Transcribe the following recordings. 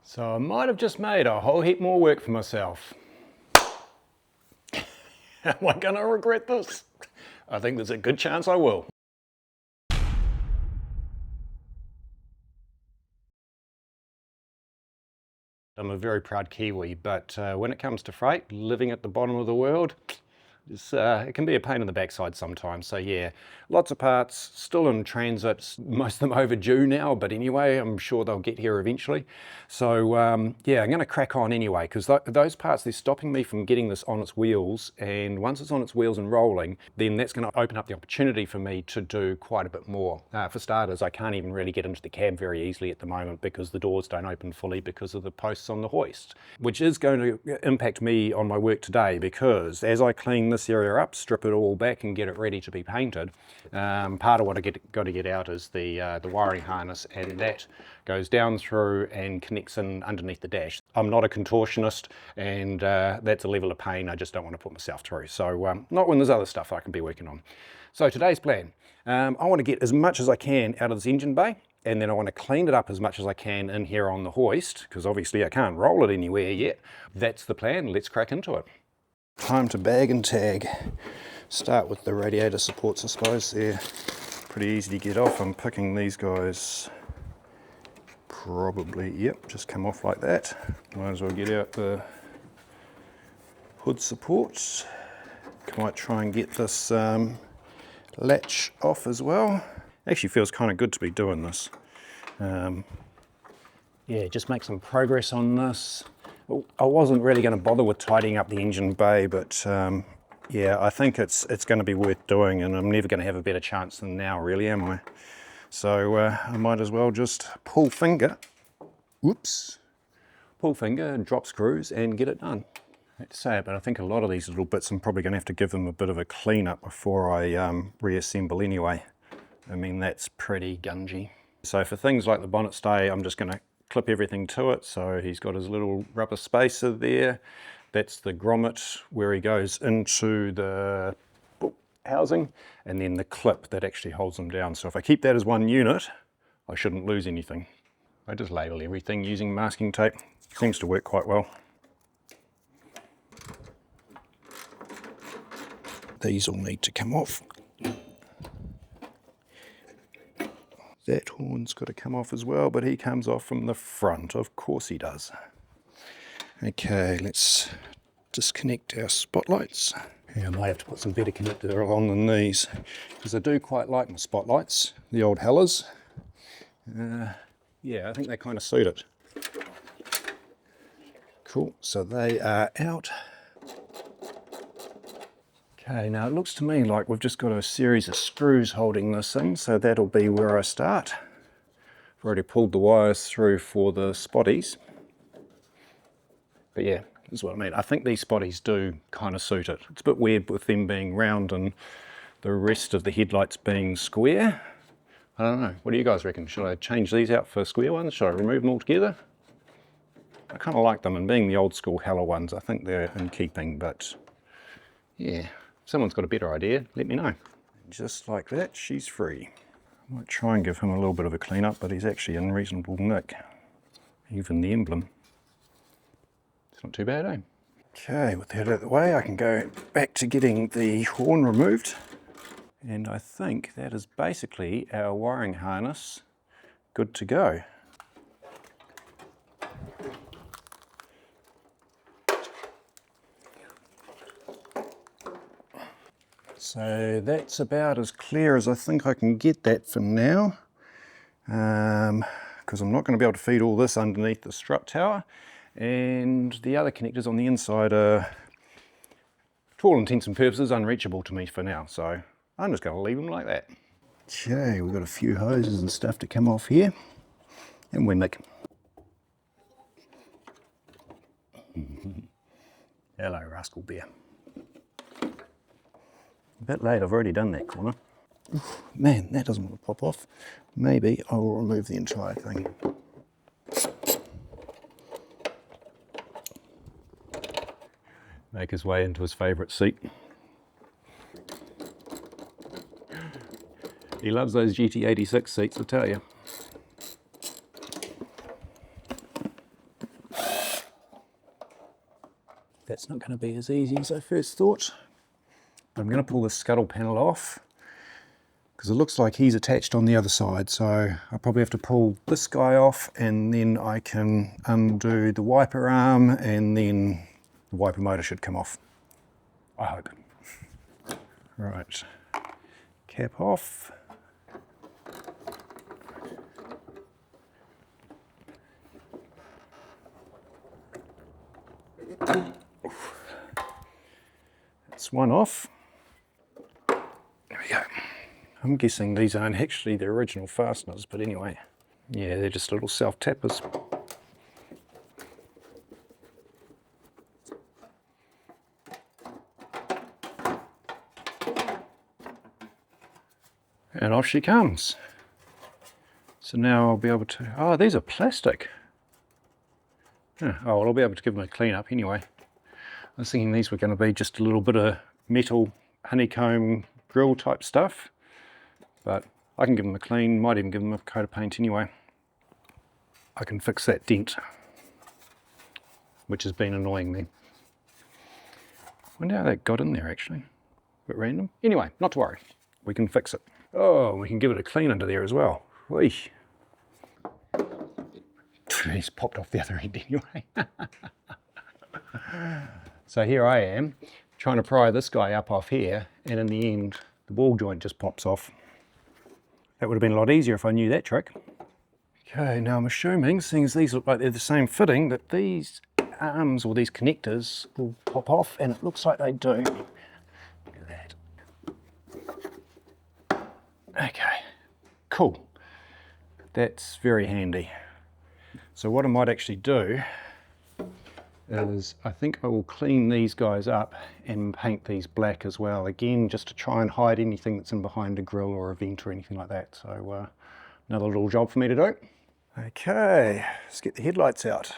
So I might have just made a whole heap more work for myself. Am I gonna regret this? I think there's a good chance I will. I'm a very proud Kiwi, but when it comes to freight, living at the bottom of the world, it can be a pain in the backside sometimes. So yeah, lots of parts still in transit, most of them overdue now, but anyway, I'm sure they'll get here eventually. So yeah, I'm going to crack on anyway, because those parts, they're stopping me from getting this on its wheels, and once it's on its wheels and rolling, then that's going to open up the opportunity for me to do quite a bit more. For starters, I can't even really get into the cab very easily at the moment because the doors don't open fully because of the posts on the hoist, which is going to impact me on my work today, because as I clean this area up, strip it all back and get it ready to be painted, part of what I got to get out is the wiring harness, and that goes down through and connects in underneath the dash. I'm not a contortionist, and that's a level of pain I just don't want to put myself through. So not when there's other stuff I can be working on. So today's plan, I want to get as much as I can out of this engine bay, and then I want to clean it up as much as I can in here on the hoist, because obviously I can't roll it anywhere yet. That's the plan. Let's crack into it. Time to bag and tag. Start with the radiator supports, I suppose. They're pretty easy to get off. I'm picking these guys probably, yep, just come off like that. Might as well get out the hood supports. Might try and get this latch off as well. Actually feels kind of good to be doing this. Yeah, just make some progress on this. I wasn't really going to bother with tidying up the engine bay, but yeah, I think it's going to be worth doing, and I'm never going to have a better chance than now, really, am I? So I might as well just pull finger, whoops, pull finger and drop screws and get it done. I hate to say it, but I think a lot of these little bits I'm probably going to have to give them a bit of a clean up before I reassemble anyway. I mean, that's pretty gungy. So for things like the bonnet stay, I'm just going to clip everything to it. So he's got his little rubber spacer there. That's the grommet where he goes into the housing, and then the clip that actually holds them down. So if I keep that as one unit, I shouldn't lose anything. I just label everything using masking tape. Seems to work quite well. These all need to come off. That horn's got to come off as well, but he comes off from the front. Of course he does. Okay, let's disconnect our spotlights. Yeah, I might have to put some better connector on than these, because I do quite like my spotlights, the old Hellas. Yeah, I think they kind of suit it. Cool, so they are out. Okay, now it looks to me like we've just got a series of screws holding this in, so that'll be where I start. I've already pulled the wires through for the spotties. But yeah, this is what I mean. I think these spotties do kind of suit it. It's a bit weird with them being round and the rest of the headlights being square. I don't know, what do you guys reckon? Should I change these out for square ones? Should I remove them altogether? I kind of like them, and being the old school Hella ones, I think they're in keeping, but yeah. If someone's got a better idea, let me know. Just like that, she's free. I might try and give him a little bit of a clean up, but he's actually in reasonable nick. Even the emblem. It's not too bad, eh? Okay, with that out of the way, I can go back to getting the horn removed. And I think that is basically our wiring harness good to go. So that's about as clear as I think I can get that for now, because I'm not going to be able to feed all this underneath the strut tower, and the other connectors on the inside are, to all intents and purposes, unreachable to me for now, so I'm just going to leave them like that. Okay, we've got a few hoses and stuff to come off here, and we're nick. Hello, Rascal Bear. A bit late, I've already done that corner. Oof, man, that doesn't want to pop off. Maybe I will remove the entire thing. Make his way into his favourite seat. He loves those GT86 seats, I tell you. that's not going to be as easy as I first thought. But I'm going to pull the scuttle panel off because it looks like he's attached on the other side, so I'll probably have to pull this guy off, and then I can undo the wiper arm, and then the wiper motor should come off, I hope. Right, cap off. That's one off. There we go. I'm guessing these aren't actually the original fasteners, but anyway, yeah, they're just little self-tappers. And off she comes. So now I'll be able to, oh, these are plastic. Oh, well, I'll be able to give them a clean up anyway. I was thinking these were going to be just a little bit of metal honeycomb grill type stuff, but I can give them a clean, might even give them a coat of paint anyway. I can fix that dent, which has been annoying me. Wonder how that got in there actually, a bit random. Anyway, not to worry, we can fix it. Oh, we can give it a clean under there as well. Whee. He's popped off the other end anyway. So here I am, trying to pry this guy up off here, and in the end, the ball joint just pops off. That would have been a lot easier if I knew that trick. Okay, now I'm assuming, seeing as these look like they're the same fitting, that these arms or these connectors will pop off, and it looks like they do. Look at that. Okay, cool. That's very handy. So what I might actually do is I think I will clean these guys up and paint these black as well, again just to try and hide anything that's in behind a grill or a vent or anything like that. So another little job for me to do. Okay, let's get the headlights out.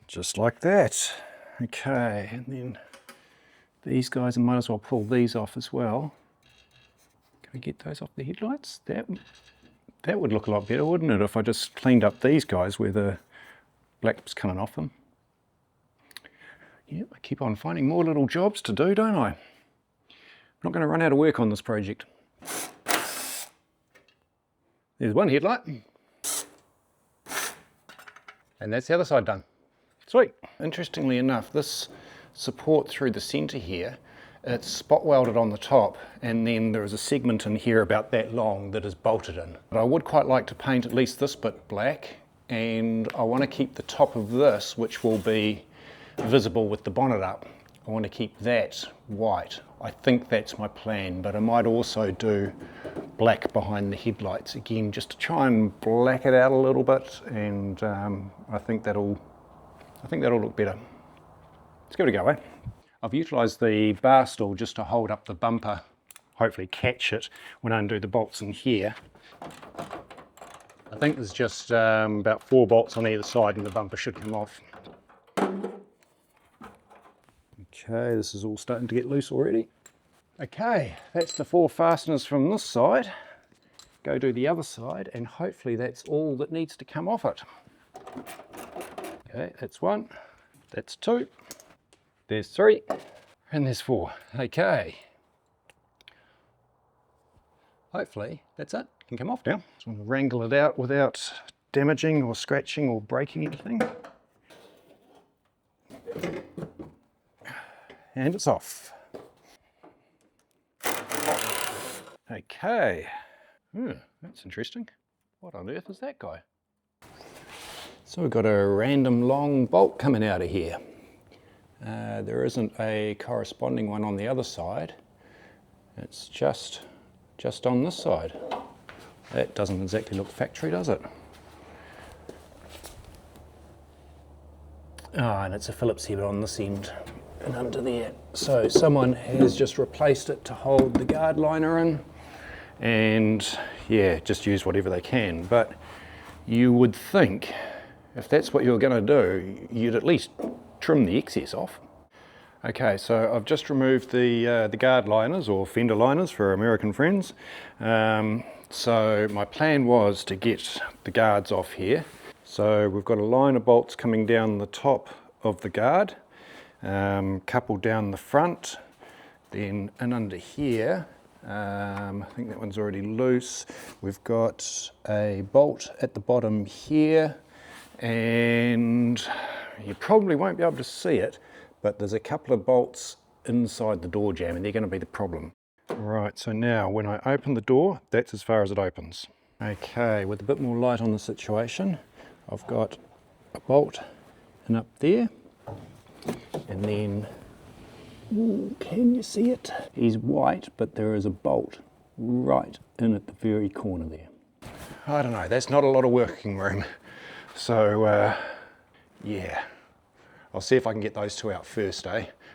Just like that. Okay, and then these guys, I might as well pull these off as well. Can I get those off the headlights? That would look a lot better, wouldn't it, if I just cleaned up these guys where the black was coming off them. Yep, I keep on finding more little jobs to do, don't I? I'm not going to run out of work on this project. There's one headlight. And that's the other side done. Sweet. Interestingly enough, this support through the center here, it's spot welded on the top, and then there is a segment in here about that long that is bolted in. But I would quite like to paint at least this bit black, and I want to keep the top of this, which will be visible with the bonnet up, I want to keep that white. I think that's my plan, but I might also do black behind the headlights again, just to try and black it out a little bit, and I think that'll look better. Let's give it a go, eh? I've utilised the bar stool just to hold up the bumper, hopefully catch it when I undo the bolts in here. I think there's just about 4 bolts on either side and the bumper should come off. Okay, this is all starting to get loose already. Okay, that's the 4 fasteners from this side. Go do the other side, and hopefully that's all that needs to come off it. Okay, that's 1, that's 2, there's 3, and there's 4. Okay. Hopefully that's it. It can come off now. Just want to wrangle it out without damaging or scratching or breaking anything. And it's off. Okay. That's interesting. What on earth is that guy? So we've got a random long bolt coming out of here. There isn't a corresponding one on the other side. It's just on this side. That doesn't exactly look factory, does it? Ah, and it's a Phillips head on this end and under there. So someone has just replaced it to hold the guard liner in, and yeah, just use whatever they can. But you would think, if that's what you're going to do, you'd at least trim the excess off. Okay, so I've just removed the guard liners, or fender liners for our American friends. So my plan was to get the guards off here. So we've got a line of bolts coming down the top of the guard, coupled down the front, then in under here. I think that one's already loose. We've got a bolt at the bottom here, and you probably won't be able to see it, but there's a couple of bolts inside the door jamb, and they're going to be the problem. Right, so now when I open the door, that's as far as it opens. Okay, with a bit more light on the situation, I've got a bolt in up there, and then, ooh, can you see it? He's white, but there is a bolt right in at the very corner there. I don't know, that's not a lot of working room. So, yeah. I'll see if I can get those two out first,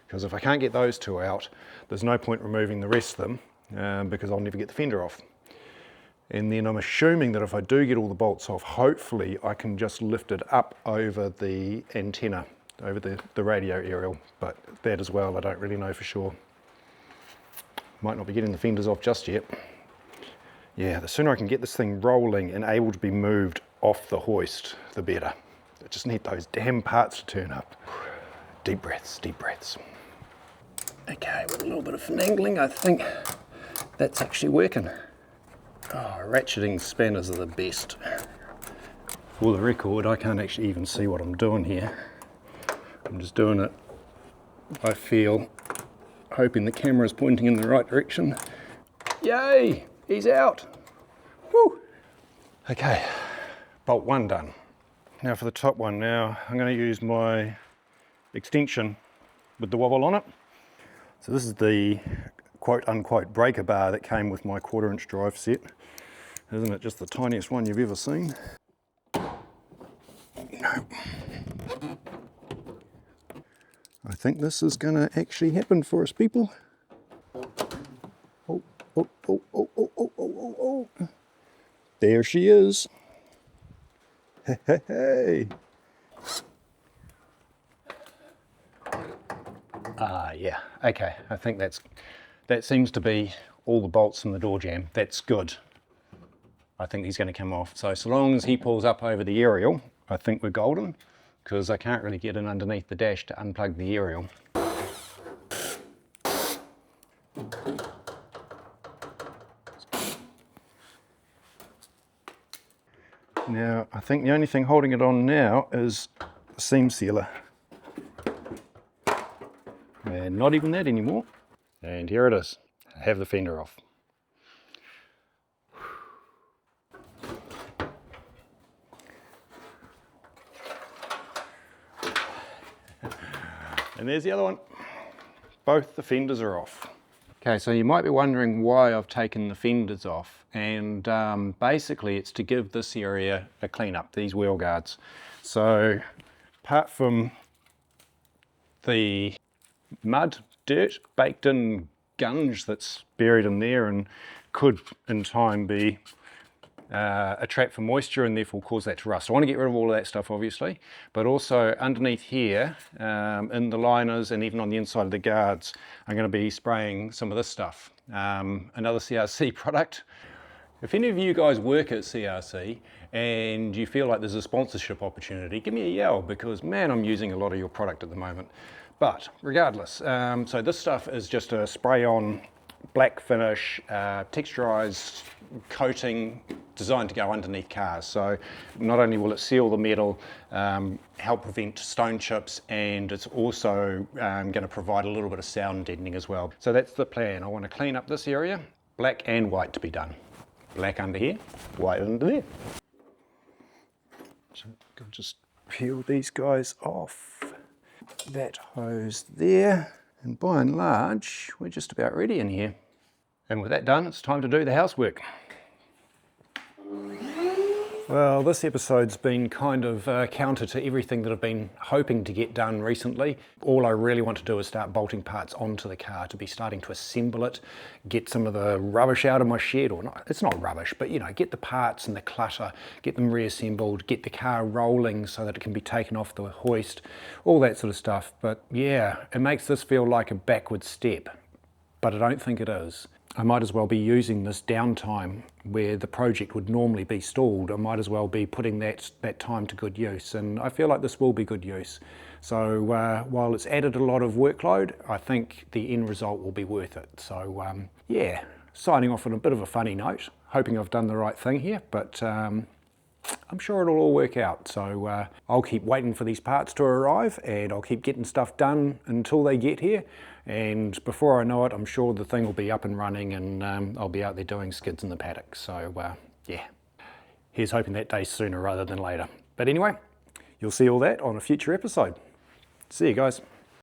because if I can't get those two out, there's no point removing the rest of them, because I'll never get the fender off. And then I'm assuming that if I do get all the bolts off, hopefully I can just lift it up over the antenna, over the radio aerial, but that as well, I don't really know for sure. Might not be getting the fenders off just yet. Yeah, the sooner I can get this thing rolling and able to be moved off the hoist, the better. I just need those damn parts to turn up. Deep breaths, deep breaths. Okay, with a little bit of finagling, I think that's actually working. Oh, ratcheting spanners are the best. For the record, I can't actually even see what I'm doing here. I'm just doing it, I feel, hoping the camera's pointing in the right direction. Yay, he's out. Woo! Okay, bolt one done. Now for the top one. Now I'm going to use my extension with the wobble on it. So this is the quote unquote breaker bar that came with my 1/4 inch drive set. Isn't it just the tiniest one you've ever seen? No. I think this is going to actually happen for us, people. Oh, oh, oh, oh, oh, oh, oh, oh, oh. There she is. Hey. Yeah, okay, I think that seems to be all the bolts in the door jamb. That's good. I think he's going to come off. So long as he pulls up over the aerial, I think we're golden, because I can't really get in underneath the dash to unplug the aerial. Now, I think the only thing holding it on now is the seam sealer. And not even that anymore. And here it is. I have the fender off. And there's the other one. Both the fenders are off. Okay, so you might be wondering why I've taken the fenders off, and basically it's to give this area a clean up, these wheel guards. So apart from the mud, dirt, baked in gunge that's buried in there and could in time be a trap for moisture and therefore cause that to rust. I want to get rid of all of that stuff obviously, but also underneath here in the liners and even on the inside of the guards, I'm going to be spraying some of this stuff. Another CRC product. If any of you guys work at CRC and you feel like there's a sponsorship opportunity, give me a yell, because man, I'm using a lot of your product at the moment. But regardless, so this stuff is just a spray on black finish, texturized coating designed to go underneath cars. So not only will it seal the metal, help prevent stone chips, and it's also going to provide a little bit of sound deadening as well. So that's the plan. I want to clean up this area, black and white to be done. Black under here, white under there. So I'll just peel these guys off. That hose there, and by and large we're just about ready in here. And with that done, it's time to do the housework. Well, this episode's been kind of counter to everything that I've been hoping to get done recently. All I really want to do is start bolting parts onto the car, to be starting to assemble it, get some of the rubbish out of my shed, or not, it's not rubbish, but you know, get the parts and the clutter, get them reassembled, get the car rolling so that it can be taken off the hoist, all that sort of stuff. But yeah, it makes this feel like a backward step, but I don't think it is. I might as well be using this downtime where the project would normally be stalled. I might as well be putting that time to good use, and I feel like this will be good use. So while it's added a lot of workload, I think the end result will be worth it. So yeah, signing off on a bit of a funny note, hoping I've done the right thing here, but I'm sure it'll all work out. So I'll keep waiting for these parts to arrive, and I'll keep getting stuff done until they get here. And before I know it, I'm sure the thing will be up and running, and I'll be out there doing skids in the paddock. So yeah, here's hoping that day's sooner rather than later. But anyway, you'll see all that on a future episode. See you guys.